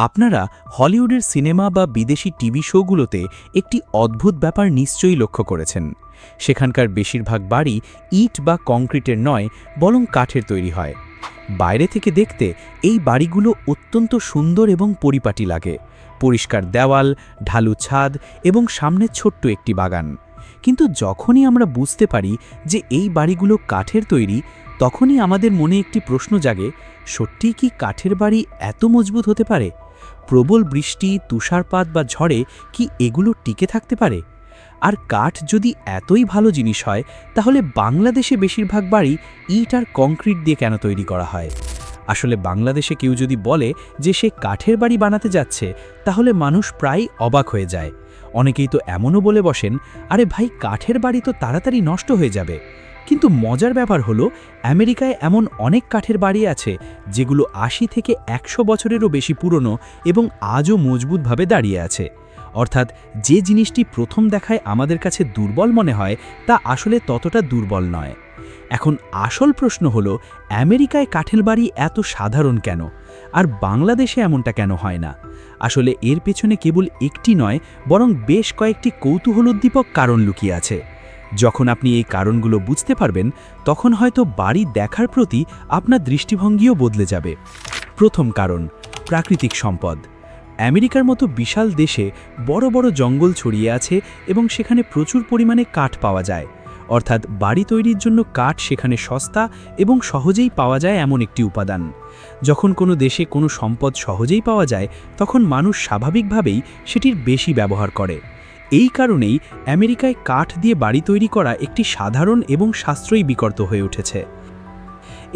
আপনারা হলিউডের সিনেমা বা বিদেশি টিভি শোগুলোতে একটি অদ্ভুত ব্যাপার নিশ্চয়ই লক্ষ্য করেছেন। সেখানকার বেশিরভাগ বাড়ি ইট বা কংক্রিটের নয়, বরং কাঠের তৈরি হয়। বাইরে থেকে দেখতে এই বাড়িগুলো অত্যন্ত সুন্দর এবং পরিপাটি লাগে, পরিষ্কার দেওয়াল, ঢালু ছাদ এবং সামনে ছোট্ট একটি বাগান। কিন্তু যখনই আমরা বুঝতে পারি যে এই বাড়িগুলো কাঠের তৈরি, তখনই আমাদের মনে একটি প্রশ্ন জাগে, সত্যিই কি কাঠের বাড়ি এত মজবুত হতে পারে? প্রবল বৃষ্টি, তুষারপাত বা ঝড়ে কি এগুলো টিকে থাকতে পারে? আর কাঠ যদি এতই ভালো জিনিস হয়, তাহলে বাংলাদেশে বেশিরভাগ বাড়ি ইট আর কংক্রিট দিয়ে কেন তৈরি করা হয়? আসলে বাংলাদেশে কেউ যদি বলে যে সে কাঠের বাড়ি বানাতে যাচ্ছে, তাহলে মানুষ প্রায় অবাক হয়ে যায়। অনেকেই তো এমনও বলে বসেন, আরে ভাই, কাঠের বাড়ি তো তাড়াতাড়ি নষ্ট হয়ে যাবে। কিন্তু মজার ব্যাপার হলো, আমেরিকায় এমন অনেক কাঠের বাড়ি আছে যেগুলো ৮০ থেকে ১০০ বছরেরও বেশি পুরনো এবং আজও মজবুতভাবে দাঁড়িয়ে আছে। অর্থাৎ যে জিনিসটি প্রথম দেখায় আমাদের কাছে দুর্বল মনে হয়, তা আসলে ততটা দুর্বল নয়। এখন আসল প্রশ্ন হলো, আমেরিকায় কাঠের বাড়ি এত সাধারণ কেন, আর বাংলাদেশে এমনটা কেন হয় না? আসলে এর পেছনে কেবল একটি নয়, বরং বেশ কয়েকটি কৌতূহলোদ্দীপক কারণ লুকিয়ে আছে। যখন আপনি এই কারণগুলো বুঝতে পারবেন, তখন হয়তো বাড়ি দেখার প্রতি আপনার দৃষ্টিভঙ্গিও বদলে যাবে। প্রথম কারণ, প্রাকৃতিক সম্পদ। আমেরিকার মতো বিশাল দেশে বড় বড় জঙ্গল ছড়িয়ে আছে এবং সেখানে প্রচুর পরিমাণে কাঠ পাওয়া যায়। অর্থাৎ বাড়ি তৈরির জন্য কাঠ সেখানে সস্তা এবং সহজেই পাওয়া যায় এমন একটি উপাদান। যখন কোনো দেশে কোনো সম্পদ সহজেই পাওয়া যায়, তখন মানুষ স্বাভাবিকভাবেই সেটির বেশি ব্যবহার করে। এই কারণেই আমেরিকায় কাঠ দিয়ে বাড়ি তৈরি করা একটি সাধারণ এবং সাশ্রয়ী বিকল্প হয়ে উঠেছে।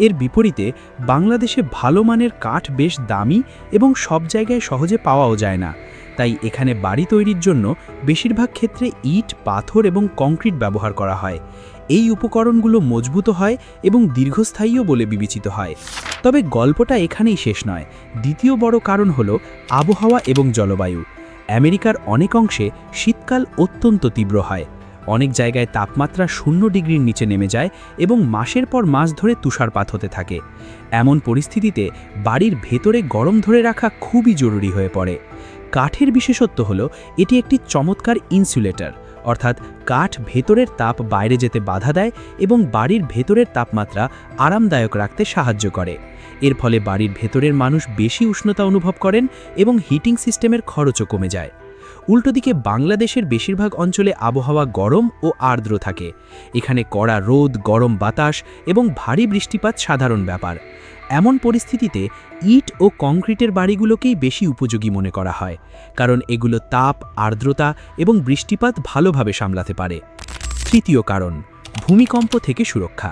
এর বিপরীতে বাংলাদেশে ভালো মানের কাঠ বেশ দামি এবং সব জায়গায় সহজে পাওয়াও যায় না। তাই এখানে বাড়ি তৈরির জন্য বেশিরভাগ ক্ষেত্রে ইট, পাথর এবং কংক্রিট ব্যবহার করা হয়। এই উপকরণগুলো মজবুত হয় এবং দীর্ঘস্থায়ীও বলে বিবেচিত হয়। তবে গল্পটা এখানেই শেষ নয়। দ্বিতীয় বড় কারণ হলো আবহাওয়া এবং জলবায়ু। আমেরিকার অনেক অংশে শীতকাল অত্যন্ত তীব্র হয়। অনেক জায়গায় তাপমাত্রা 0 ডিগ্রির নিচে নেমে যায় এবং মাসের পর মাস ধরে তুষারপাত হতে থাকে। এমন পরিস্থিতিতে বাড়ির ভেতরে গরম ধরে রাখা খুবই জরুরি হয়ে পড়ে। কাঠের বিশেষত্ব হলো এটি একটি চমৎকার ইনসুলেটর, অর্থাৎ কাঠ ভেতরের তাপ বাইরে যেতে বাধা দেয় এবং বাড়ির ভেতরের তাপমাত্রা আরামদায়ক রাখতে সাহায্য করে। এর ফলে বাড়ির ভেতরের মানুষ বেশি উষ্ণতা অনুভব করেন এবং হিটিং সিস্টেমের খরচও কমে যায়। উল্টোদিকে বাংলাদেশের বেশিরভাগ অঞ্চলে আবহাওয়া গরম ও আর্দ্র থাকে। এখানে কড়া রোদ, গরম বাতাস এবং ভারী বৃষ্টিপাত সাধারণ ব্যাপার। এমন পরিস্থিতিতে ইট ও কংক্রিটের বাড়িগুলোকেই বেশি উপযোগী মনে করা হয়, কারণ এগুলো তাপ, আর্দ্রতা এবং বৃষ্টিপাত ভালোভাবে সামলাতে পারে। তৃতীয় কারণ, ভূমিকম্প থেকে সুরক্ষা।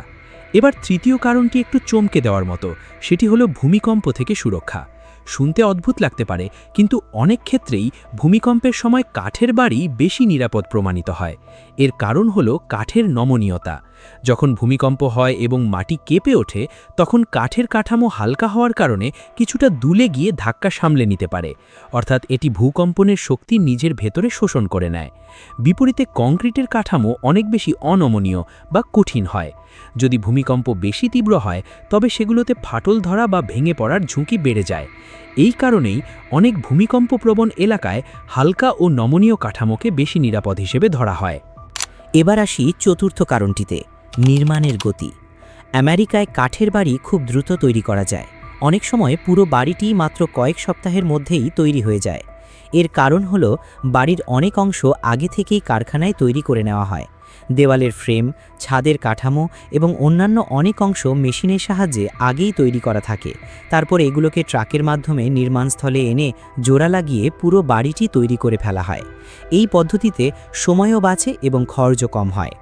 এবার তৃতীয় কারণটি একটু চমকে দেওয়ার মতো, সেটি হলো ভূমিকম্প থেকে সুরক্ষা। শুনতে অদ্ভুত লাগতে পারে, কিন্তু অনেক ক্ষেত্রেই ভূমিকম্পের সময় কাঠের বাড়ি বেশি নিরাপদ প্রমাণিত হয়। এর কারণ হলো কাঠের নমনীয়তা। যখন ভূমিকম্প হয় এবং মাটি কেঁপে ওঠে, তখন কাঠের কাঠামো হালকা হওয়ার কারণে কিছুটা দুলে গিয়ে ধাক্কা সামলে নিতে পারে। অর্থাৎ এটি ভূকম্পনের শক্তি নিজের ভেতরে শোষণ করে নেয়। বিপরীতে কংক্রিটের কাঠামো অনেক বেশি অনমনীয় বা কঠিন হয়। যদি ভূমিকম্প বেশি তীব্র হয়, তবে সেগুলোতে ফাটল ধরা বা ভেঙে পড়ার ঝুঁকি বেড়ে যায়। এই কারণেই অনেক ভূমিকম্পপ্রবণ এলাকায় হালকা ও নমনীয় কাঠামোকে বেশি নিরাপদ হিসেবে ধরা হয়। এবার আসি চতুর্থ কারণটিতে, নির্মাণের গতি। আমেরিকায় কাঠের বাড়ি খুব দ্রুত তৈরি করা যায়। অনেক সময় পুরো বাড়িটি মাত্র কয়েক সপ্তাহের মধ্যেই তৈরি হয়ে যায়। এর কারণ হলো বাড়ির অনেক অংশ আগে থেকেই কারখানায় তৈরি করে নেওয়া হয়। দেওয়ালের ফ্রেম, ছাদের কাঠামো এবং অন্যান্য অনেক অংশ মেশিনের সাহায্যে আগেই তৈরি করা থাকে। তারপর এগুলোকে ট্রাকের মাধ্যমে নির্মাণস্থলে এনে জোড়া লাগিয়ে পুরো বাড়িটি তৈরি করে ফেলা হয়। এই পদ্ধতিতে সময়ও বাঁচে এবং খরচও কম হয়।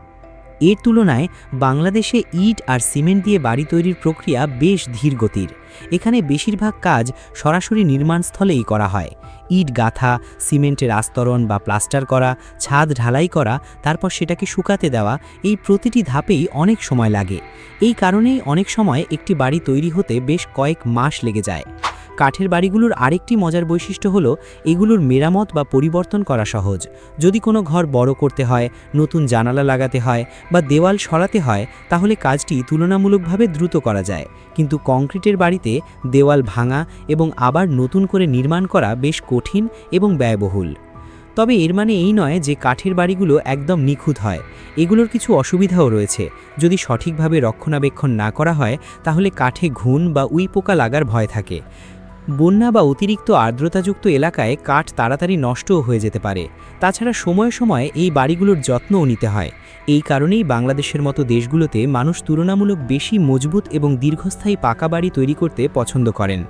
এর তুলনায় বাংলাদেশে ইট আর সিমেন্ট দিয়ে বাড়ি তৈরির প্রক্রিয়া বেশ ধীর গতির। এখানে বেশিরভাগ কাজ সরাসরি নির্মাণস্থলেই করা হয়। ইট গাঁথা, সিমেন্টের আস্তরণ বা প্লাস্টার করা, ছাদ ঢালাই করা, তারপর সেটাকে শুকাতে দেওয়া, এই প্রতিটি ধাপেই অনেক সময় লাগে। এই কারণেই অনেক সময় একটি বাড়ি তৈরি হতে বেশ কয়েক মাস লেগে যায়। কাঠের বাড়িগুলোর আরেকটি মজার বৈশিষ্ট্য হলো এগুলোর মেরামত বা পরিবর্তন করা সহজ। যদি কোনো ঘর বড় করতে হয়, নতুন জানালা লাগাতে হয় বা দেওয়াল সরাতে হয়, তাহলে কাজটি তুলনামূলকভাবে দ্রুত করা যায়। কিন্তু কংক্রিটের বাড়িতে বাড়িতে দেওয়াল ভাঙা এবং আবার নতুন করে নির্মাণ করা বেশ কঠিন এবং ব্যয়বহুল। তবে এর মানে এই নয় যে কাঠের বাড়িগুলো একদম নিখুঁত হয়। এগুলোর কিছু অসুবিধাও রয়েছে। যদি সঠিকভাবে রক্ষণাবেক্ষণ না করা হয় তাহলে কাঠে ঘুণ বা উইপোকা লাগার ভয় থাকে। বন্যা বা অতিরিক্ত আর্দ্রতাযুক্ত এলাকায় কাঠ তাড়াতাড়ি নষ্টও হয়ে যেতে পারে। তাছাড়া সময়ে সময়ে এই বাড়িগুলোর যত্নও নিতে হয়। এই কারণেই বাংলাদেশের মতো দেশগুলোতে মানুষ তুলনামূলক বেশি মজবুত এবং দীর্ঘস্থায়ী পাকা বাড়ি তৈরি করতে পছন্দ করেন।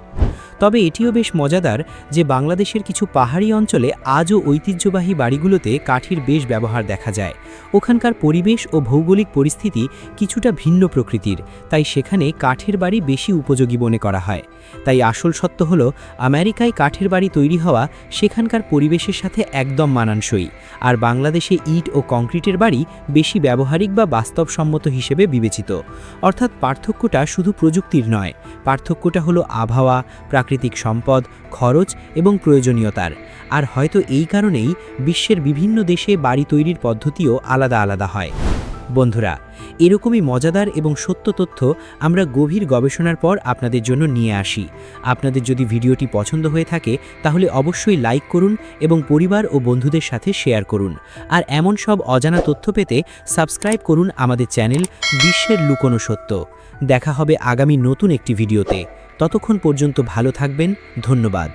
তবে এটিও বেশ মজাদার যে বাংলাদেশের কিছু পাহাড়ি অঞ্চলে আজও ঐতিহ্যবাহী বাড়িগুলোতে কাঠের বেশ ব্যবহার দেখা যায়। ওখানকার পরিবেশ ও ভৌগোলিক পরিস্থিতি কিছুটা ভিন্ন প্রকৃতির, তাই সেখানে কাঠের বাড়ি বেশি উপযোগী মনে করা হয়। তাই আসল সত্য হলো আমেরিকায় কাঠের বাড়ি তৈরি হওয়া সেখানকার পরিবেশের সাথে একদম মানানসই, আর বাংলাদেশে ইট ও কংক্রিটের বাড়ি বেশি ব্যবহারিক বা বাস্তবসম্মত হিসেবে বিবেচিত। অর্থাৎ পার্থক্যটা শুধু প্রযুক্তির নয়, পার্থক্যটা হলো আবহাওয়া, প্রাকৃতিক সম্পদ, খরচ এবং প্রয়োজনীয়তার। আর হয়তো এই কারণেই বিশ্বের বিভিন্ন দেশে বাড়ি তৈরির পদ্ধতিও আলাদা আলাদা হয়। বন্ধুরা, এরকমই মজাদার এবং সত্য তথ্য আমরা গভীর গবেষণার পর আপনাদের জন্য নিয়ে আসি। আপনাদের যদি ভিডিওটি পছন্দ হয়ে থাকে তাহলে অবশ্যই লাইক করুন এবং পরিবার ও বন্ধুদের সাথে শেয়ার করুন। আর এমন সব অজানা তথ্য পেতে সাবস্ক্রাইব করুন আমাদের চ্যানেল বিশ্বের লুকোনো সত্য। দেখা হবে আগামী নতুন একটি ভিডিওতে। ততক্ষণ পর্যন্ত ভালো থাকবেন। ধন্যবাদ।